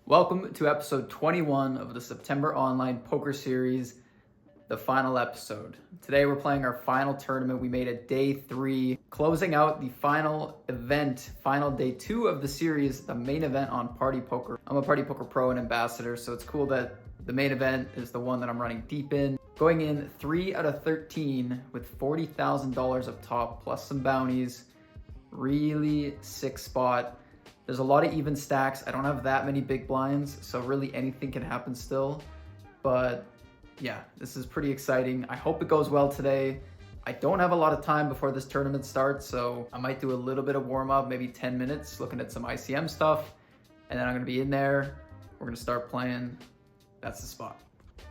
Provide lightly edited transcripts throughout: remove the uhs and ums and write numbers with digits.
Welcome to episode 21 of the September Online Poker Series, the final episode. Today we're playing our final tournament. We made it day 3, closing out the final event, final day 2 of the series, the main event on Party Poker. I'm a Party Poker Pro and ambassador, so it's cool that the main event is the one that I'm running deep in. Going in 3 out of 13 with $40,000 up top, plus some bounties. Really sick spot. There's a lot of even stacks. I don't have that many big blinds, so really anything can happen still. But yeah, this is pretty exciting. I hope it goes well today. I don't have a lot of time before this tournament starts, so I might do a little bit of warm up, maybe 10 minutes, looking at some ICM stuff. And then I'm gonna be in there. We're gonna start playing. That's the spot.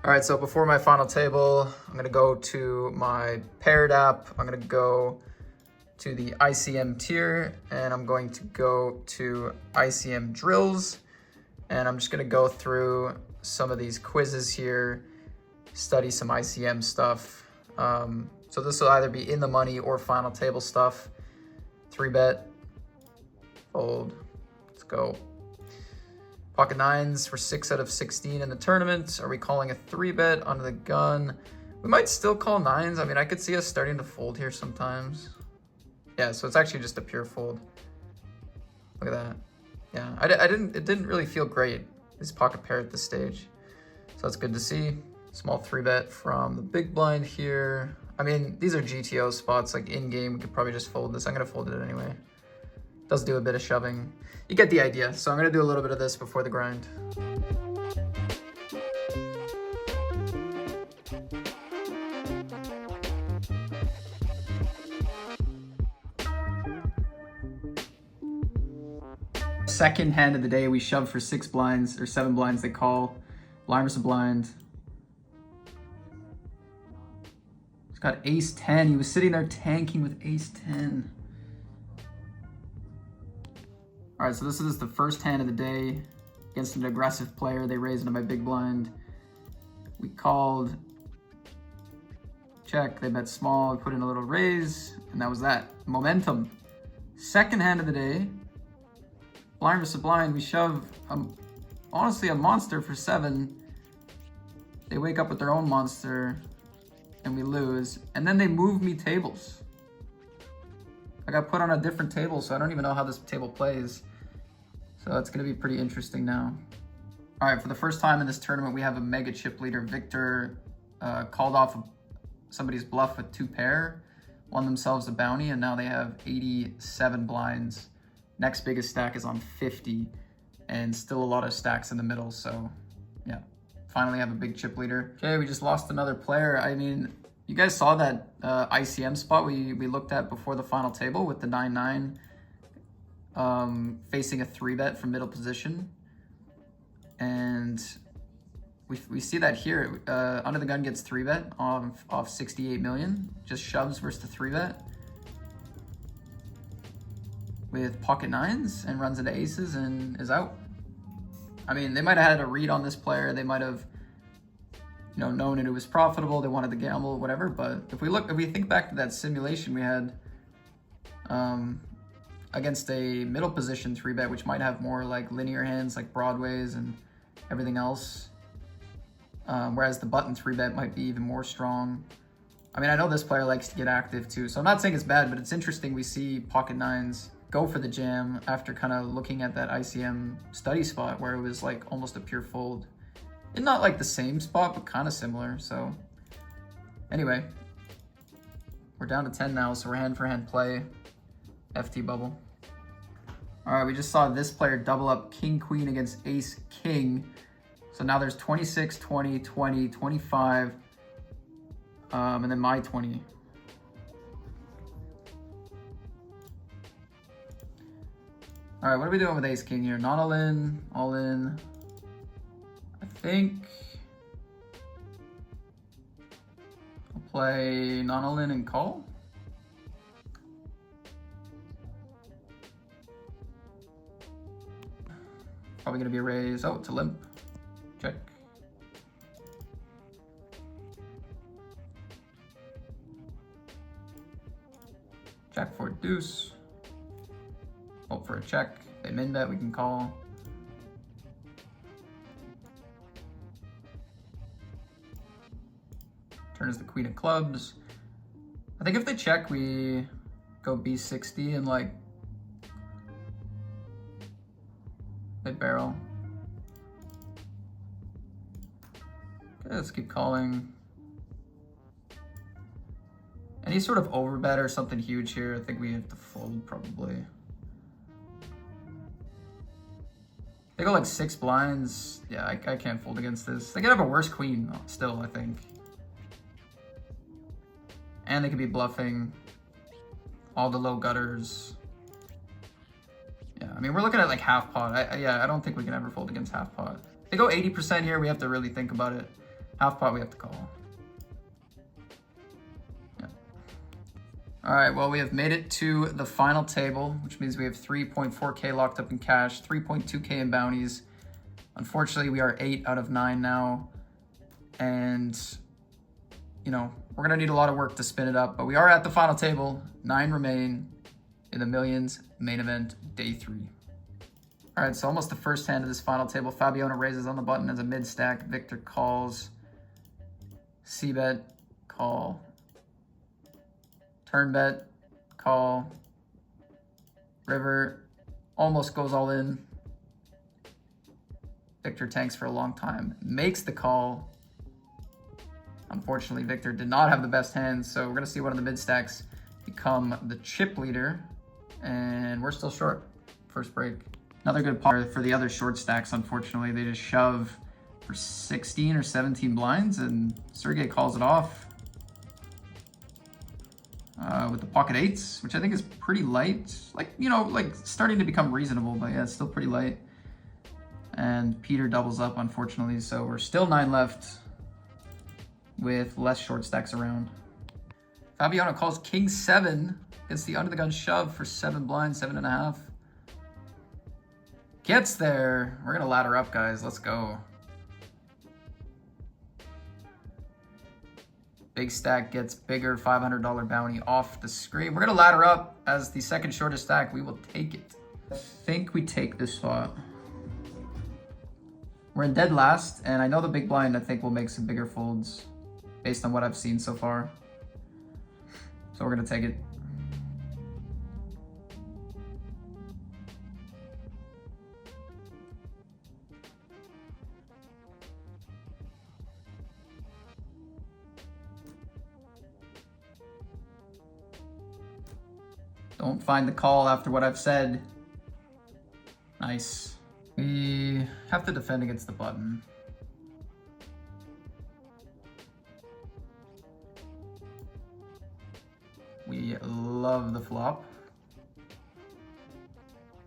All right, so before my final table, I'm gonna go to my paired app. I'm gonna go to the ICM tier, and I'm going to go to ICM drills, and I'm just gonna go through some of these quizzes here, study some ICM stuff. So this will either be in the money or final table stuff. 3-bet, fold, let's go. Pocket nines for 6 out of 16 in the tournament. Are we calling a 3-bet under the gun? We might still call nines. I mean, I could see us starting to fold here sometimes. Yeah, so it's actually just a pure fold. Look at that. Yeah, it didn't really feel great, this pocket pair at this stage. So that's good to see. Small 3-bet from the big blind here. I mean, these are GTO spots, like in-game, we could probably just fold this. I'm gonna fold it anyway. Does do a bit of shoving. You get the idea. So I'm gonna do a little bit of this before the grind. Second hand of the day, we shoved for 6 blinds, or 7 blinds they call. Blind versus blind. He's got ace 10. He was sitting there tanking with ace 10. All right, so this is the first hand of the day against an aggressive player. They raised into my big blind. We called, check, they bet small, we put in a little raise, and that was that. Momentum. Second hand of the day, blind versus blind, we shove, honestly, a monster for 7. They wake up with their own monster, and we lose. And then they move me tables. I got put on a different table, so I don't even know how this table plays. So that's gonna be pretty interesting now. All right, for the first time in this tournament, we have a mega chip leader. Victor called off somebody's bluff with 2 pair, won themselves a bounty, and now they have 87 blinds. Next biggest stack is on 50, and still a lot of stacks in the middle, so yeah. Finally have a big chip leader. Okay, we just lost another player. I mean, you guys saw that ICM spot we looked at before the final table with the 9-9 facing a 3-bet from middle position. And we see that here. Under the gun gets 3-bet off 68 million. Just shoves versus the 3-bet with pocket nines and runs into aces and is out. I mean, they might have had a read on this player. They might have, known it was profitable. They wanted to gamble, whatever. But if we think back to that simulation we had against a middle position 3-bet, which might have more like linear hands, like broadways and everything else. Whereas the button 3-bet might be even more strong. I mean, I know this player likes to get active too, so I'm not saying it's bad, but it's interesting we see pocket nines go for the jam after kind of looking at that ICM study spot where it was like almost a pure fold. And not like the same spot, but kind of similar. So anyway, we're down to 10 now, so we're hand for hand play. FT bubble. All right, we just saw this player double up king queen against ace king. So now there's 26, 20, 20, 25, and then my 20. All right, what are we doing with ace king here? Not all in, all in. I think I'll play not all in and call. Probably gonna be a raise. Oh, it's a limp. Check. Jack 4 deuce. Hope for a check. They min bet, we can call. Turn is the queen of clubs. I think if they check, we go B60 and like mid barrel. Okay, let's keep calling. Any sort of overbet or something huge here, I think we have to fold probably. They go like 6 blinds. Yeah, I can't fold against this. They could have a worse queen still, I think. And they could be bluffing all the low gutters. Yeah, I mean, we're looking at like half pot. I don't think we can ever fold against half pot. They go 80% here, we have to really think about it. Half pot, we have to call. Yeah. All right, well, we have made it to the final table, which means we have 3.4K locked up in cash, 3.2K in bounties. Unfortunately, we are 8 out of 9 now. And, you know, we're gonna need a lot of work to spin it up, but we are at the final table. 9 remain in the Millions main event, day 3. All right, so almost the first hand of this final table. Fabiano raises on the button as a mid stack. Victor calls. C-bet, call. Turn bet, call. River almost goes all in. Victor tanks for a long time, makes the call. Unfortunately, Victor did not have the best hand, so we're gonna see one of the mid stacks become the chip leader, and we're still short. First break. Another good part for the other short stacks, unfortunately, they just shove for 16 or 17 blinds, and Sergey calls it off with the pocket 8s, which I think is pretty light. Like, you know, like starting to become reasonable, but yeah, it's still pretty light. And Peter doubles up, unfortunately, so we're still 9 left with less short stacks around. Fabiano calls king 7 against the under the gun shove for 7 blinds, 7.5. Gets there. We're gonna ladder up, guys. Let's go. Big stack gets bigger, $500 bounty off the screen. We're gonna ladder up as the second shortest stack. We will take it. I think we take this spot. We're in dead last, and I know the big blind, I think, will make some bigger folds based on what I've seen so far. So we're gonna take it. Don't find the call after what I've said. Nice. We have to defend against the button. We love the flop.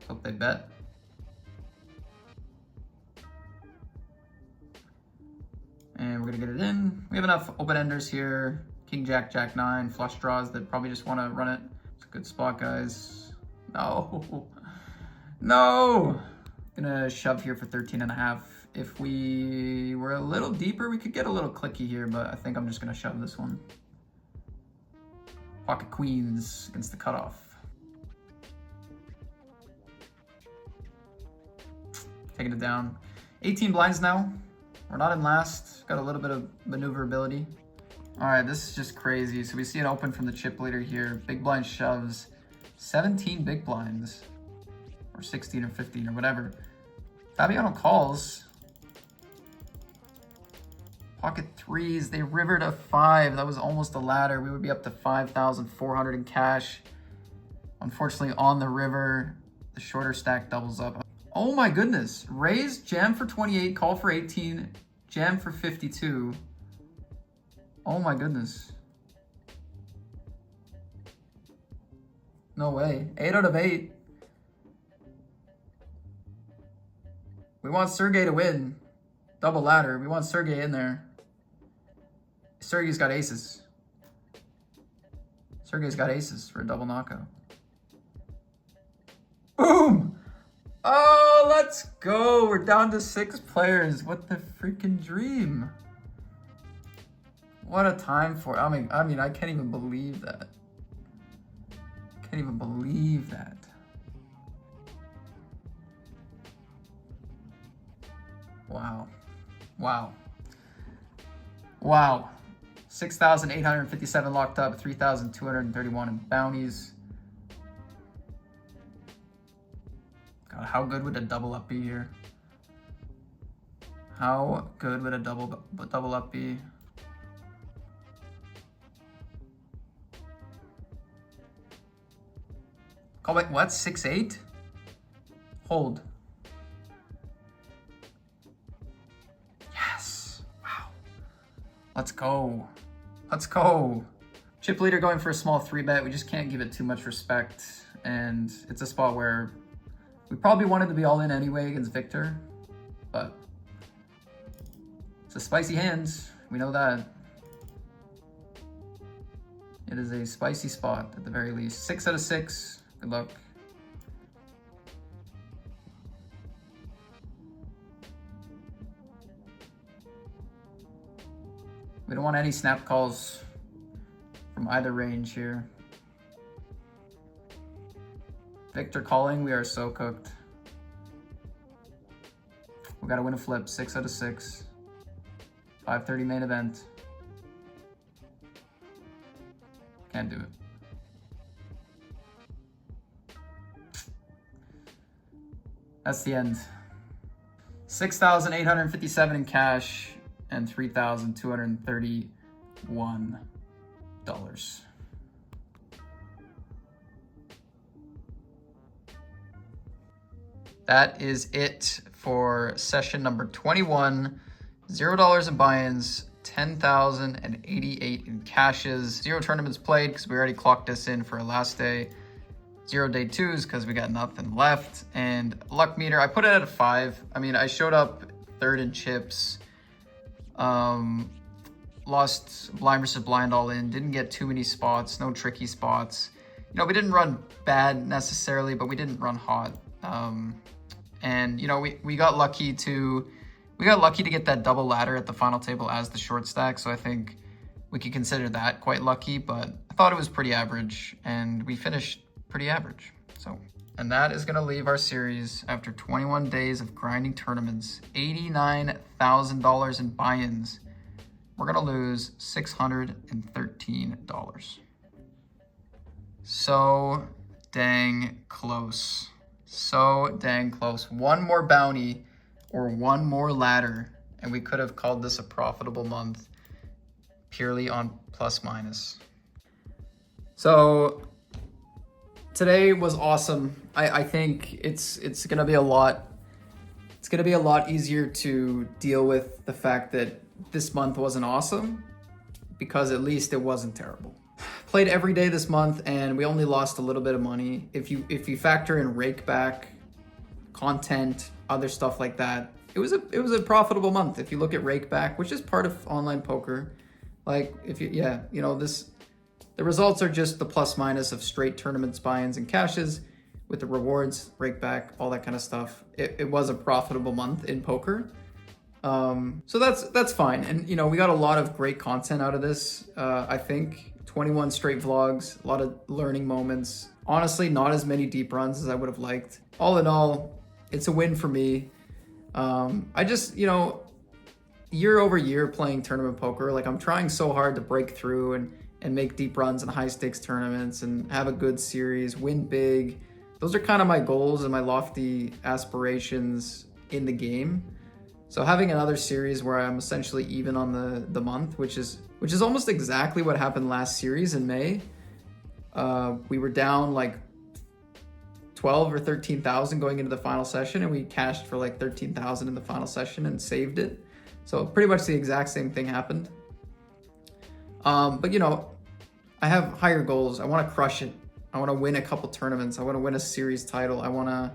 Hope they bet. And we're gonna get it in. We have enough open enders here. King, Jack, Jack 9, flush draws that probably just wanna run it. It's a good spot, guys. No. No! Gonna shove here for 13.5. If we were a little deeper, we could get a little clicky here, but I think I'm just gonna shove this one. Pocket queens against the cutoff. Taking it down. 18 blinds now. We're not in last. Got a little bit of maneuverability. All right, this is just crazy. So we see an open from the chip leader here. Big blind shoves. 17 big blinds. Or 16 or 15 or whatever. Fabiano calls. Pocket 3s, they rivered a 5. That was almost a ladder. We would be up to 5,400 in cash. Unfortunately, on the river, the shorter stack doubles up. Oh my goodness. Raise, jam for 28, call for 18, jam for 52. Oh my goodness. No way. 8 out of 8. We want Sergey to win. Double ladder. We want Sergey in there. Sergey's got aces. Sergey's got aces for a double knockout. Boom! Oh, let's go. We're down to 6 players. What the freaking dream. What a time for it. I mean, I can't even believe that. Can't even believe that. Wow. Wow. Wow. 6,857 locked up, 3,231 in bounties. God, how good would a double up be here? How good would a double up be? Call back, what? 6-8? Hold. Yes. Wow. Let's go. Let's go. Chip leader going for a small 3-bet. We just can't give it too much respect. And it's a spot where we probably wanted to be all in anyway against Victor. But it's a spicy hand. We know that. It is a spicy spot at the very least. 6 out of 6. Good luck. We don't want any snap calls from either range here. Victor calling, we are so cooked. We gotta win a flip, 6 out of 6. 5:30 main event. Can't do it. That's the end. 6,857 in cash and $3,231. That is it for session number 21. $0 in buy-ins, 10,088 in cashes. 0 tournaments played because we already clocked this in for our last day. 0 day 2s because we got nothing left. And luck meter, I put it at a 5. I mean, I showed up 3rd in chips. Lost blind versus blind all in. Didn't get too many spots, no tricky spots. You know, we didn't run bad necessarily, but we didn't run hot. And you know, we got lucky to get that double ladder at the final table as the short stack. So I think we could consider that quite lucky, but I thought it was pretty average and we finished pretty average. So, and that is gonna leave our series after 21 days of grinding tournaments, $89,000 in buy-ins. We're gonna lose $613. So dang close. So dang close. One more bounty or one more ladder, and we could have called this a profitable month purely on plus minus. So today was awesome. I think it's gonna be a lot. It's gonna be a lot easier to deal with the fact that this month wasn't awesome, because at least it wasn't terrible. Played every day this month and we only lost a little bit of money. If you factor in rake back, content, other stuff like that, it was a profitable month. If you look at rake back, which is part of online poker, like the results are just the plus minus of straight tournaments, buy-ins and cashes with the rewards, rake back, all that kind of stuff. It was a profitable month in poker. So that's fine. And you know, we got a lot of great content out of this. I think 21 straight vlogs, a lot of learning moments. Honestly, not as many deep runs as I would have liked. All in all, it's a win for me. I just, you know, year over year playing tournament poker, like I'm trying so hard to break through and make deep runs in high stakes tournaments and have a good series, win big. Those are kind of my goals and my lofty aspirations in the game. So having another series where I'm essentially even on the month, which is almost exactly what happened last series in May. We were down like 12 or 13,000 going into the final session, and we cashed for like 13,000 in the final session and saved it. So pretty much the exact same thing happened. But you know, I have higher goals. I want to crush it. I want to win a couple tournaments. I want to win a series title. I want to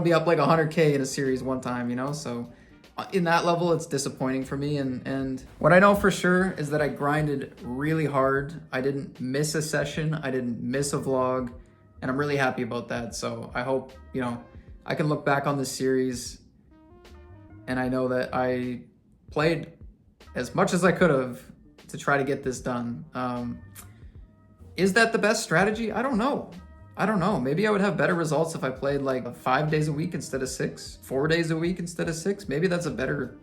be up like 100K in a series one time, you know? So in that level, it's disappointing for me. And what I know for sure is that I grinded really hard. I didn't miss a session. I didn't miss a vlog. And I'm really happy about that. So I hope, you know, I can look back on this series and I know that I played as much as I could have to try to get this done. Is that the best strategy? I don't know. Maybe I would have better results if I played like 5 days a week instead of 6, 4 days a week instead of 6. Maybe that's a better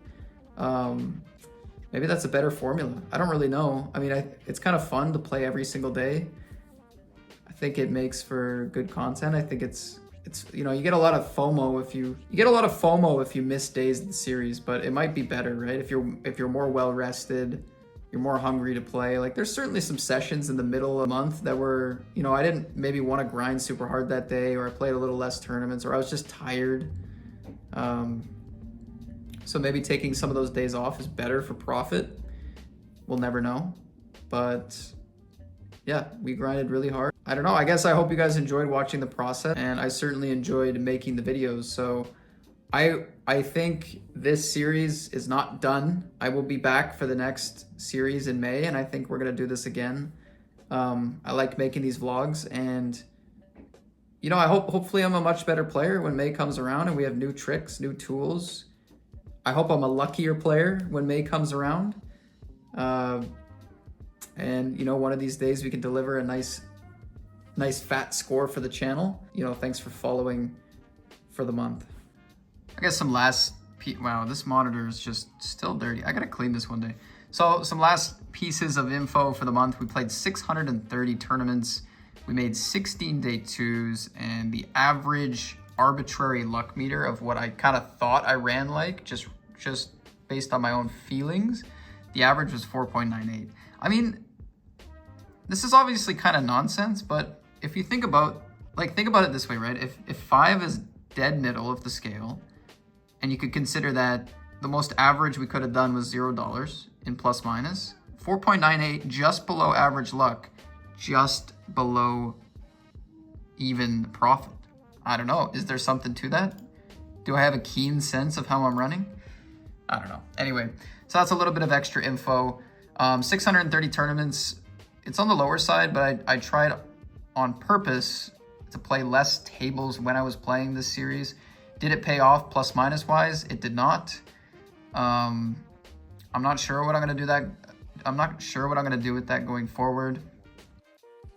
maybe that's a better formula. I don't really know. I mean, it's kind of fun to play every single day. I think it makes for good content. I think it's you know, you get a lot of FOMO if you miss days of the series, but it might be better, right? If you're more well rested, you're more hungry to play. Like, there's certainly some sessions in the middle of the month that were, you know, I didn't maybe want to grind super hard that day, or I played a little less tournaments, or I was just tired. So maybe taking some of those days off is better for profit. We'll never know. But yeah, we grinded really hard. I don't know. I guess I hope you guys enjoyed watching the process, and I certainly enjoyed making the videos. So I think this series is not done. I will be back for the next series in May, and I think we're gonna do this again. I like making these vlogs, and you know, hopefully I'm a much better player when May comes around and we have new tricks, new tools. I hope I'm a luckier player when May comes around. And you know, one of these days we can deliver a nice fat score for the channel. You know, thanks for following for the month. I guess some last wow, this monitor is just still dirty. I gotta clean this one day. So some last pieces of info for the month. We played 630 tournaments. We made 16 day twos, and the average arbitrary luck meter of what I kind of thought I ran like, just based on my own feelings, the average was 4.98. I mean, this is obviously kind of nonsense, but if you think about it this way, right? If 5 is dead middle of the scale, and you could consider that the most average we could have done was $0 in plus minus, 4.98 just below average luck, just below even profit. I don't know. Is there something to that? Do I have a keen sense of how I'm running? I don't know. Anyway, so that's a little bit of extra info. 630 tournaments. It's on the lower side, but I tried on purpose to play less tables when I was playing this series. Did it pay off plus minus wise? It did not. I'm not sure what I'm gonna do with that going forward.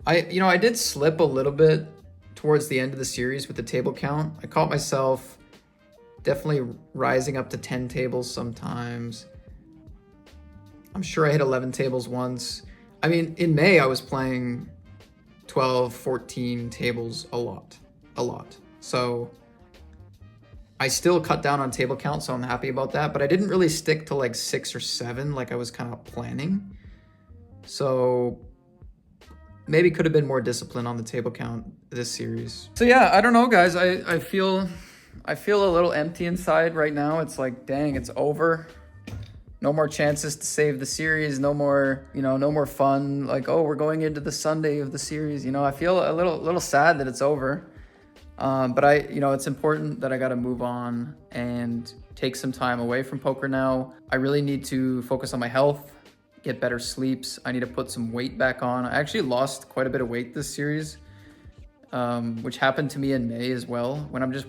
I did slip a little bit towards the end of the series with the table count. I caught myself definitely rising up to 10 tables sometimes. I'm sure I hit 11 tables once. I mean, in May, I was playing 12, 14 tables a lot. So I still cut down on table count, so I'm happy about that. But I didn't really stick to like 6 or 7 like I was kind of planning. So maybe could have been more disciplined on the table count this series. So yeah, I don't know, guys. I feel a little empty inside right now. It's like, dang, it's over. No more chances to save the series. No more, no more fun. Like, oh, we're going into the Sunday of the series. I feel a little sad that it's over. But it's important that I got to move on and take some time away from poker now. I really need to focus on my health, get better sleeps. I need to put some weight back on. I actually lost quite a bit of weight this series, which happened to me in May as well. When I'm just